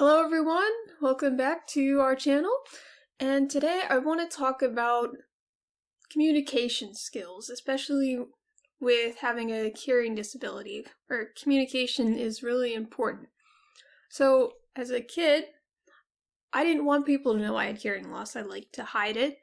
Hello everyone, welcome back to our channel, and today I want to talk about communication skills, especially with having a hearing disability, where communication is really important. So as a kid, I didn't want people to know I had hearing loss. I liked to hide it,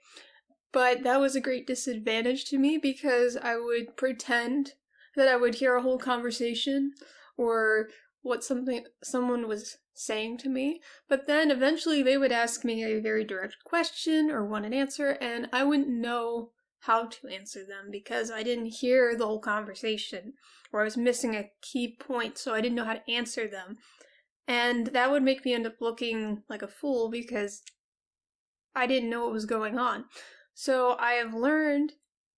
but that was a great disadvantage to me because I would pretend that I would hear a whole conversation or what someone was saying to me, but then eventually they would ask me a very direct question or want an answer, and I wouldn't know how to answer them because I didn't hear the whole conversation, or I was missing a key point, so I didn't know how to answer them. And that would make me end up looking like a fool because I didn't know what was going on. So I have learned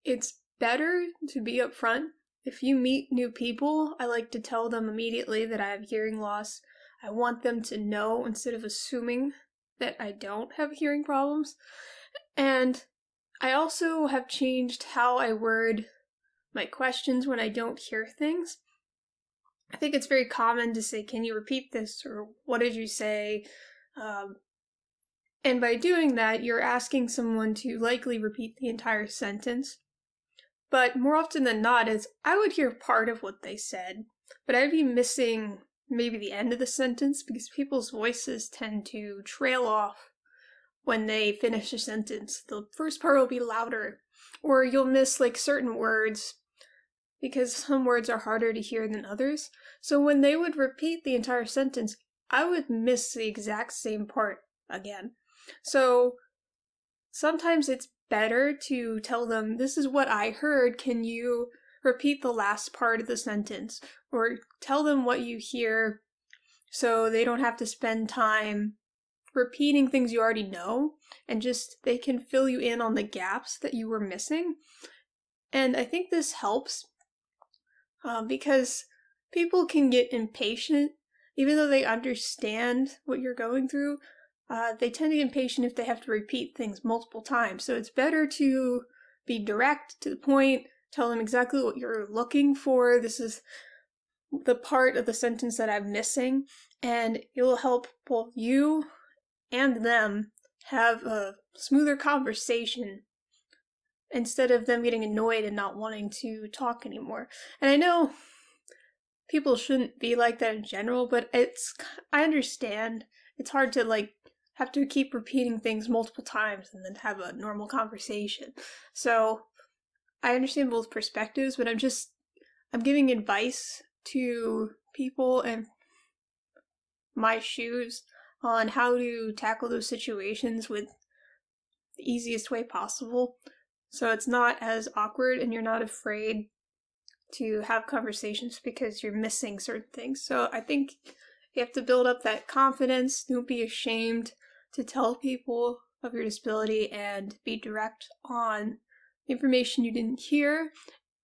it's better to be upfront. If you meet new people, I like to tell them immediately that I have hearing loss. I want them to know instead of assuming that I don't have hearing problems. And I also have changed how I word my questions when I don't hear things. I think it's very common to say, "Can you repeat this?" or "What did you say?" And by doing that, you're asking someone to likely repeat the entire sentence. But more often than not, I would hear part of what they said, but I'd be missing maybe the end of the sentence because people's voices tend to trail off when they finish a sentence. The first part will be louder, or you'll miss like certain words because some words are harder to hear than others. So when they would repeat the entire sentence, I would miss the exact same part again. So sometimes it's better to tell them, "This is what I heard, can you repeat the last part of the sentence?" Or tell them what you hear so they don't have to spend time repeating things you already know, and just they can fill you in on the gaps that you were missing. And I think this helps because people can get impatient even though they understand what you're going through. They tend to get impatient if they have to repeat things multiple times. So it's better to be direct, to the point, tell them exactly what you're looking for. This is the part of the sentence that I'm missing, and it will help both you and them have a smoother conversation instead of them getting annoyed and not wanting to talk anymore. And I know people shouldn't be like that in general, but I understand. It's hard to have to keep repeating things multiple times and then have a normal conversation. So I understand both perspectives, but I'm giving advice to people in my shoes on how to tackle those situations with the easiest way possible. So it's not as awkward and you're not afraid to have conversations because you're missing certain things. So I think you have to build up that confidence. Don't be ashamed to tell people of your disability and be direct on information you didn't hear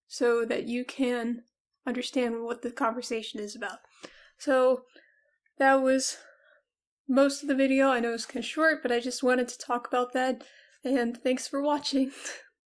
so that you can understand what the conversation is about. So that was most of the video. I know it's kind of short, but I just wanted to talk about that, and thanks for watching.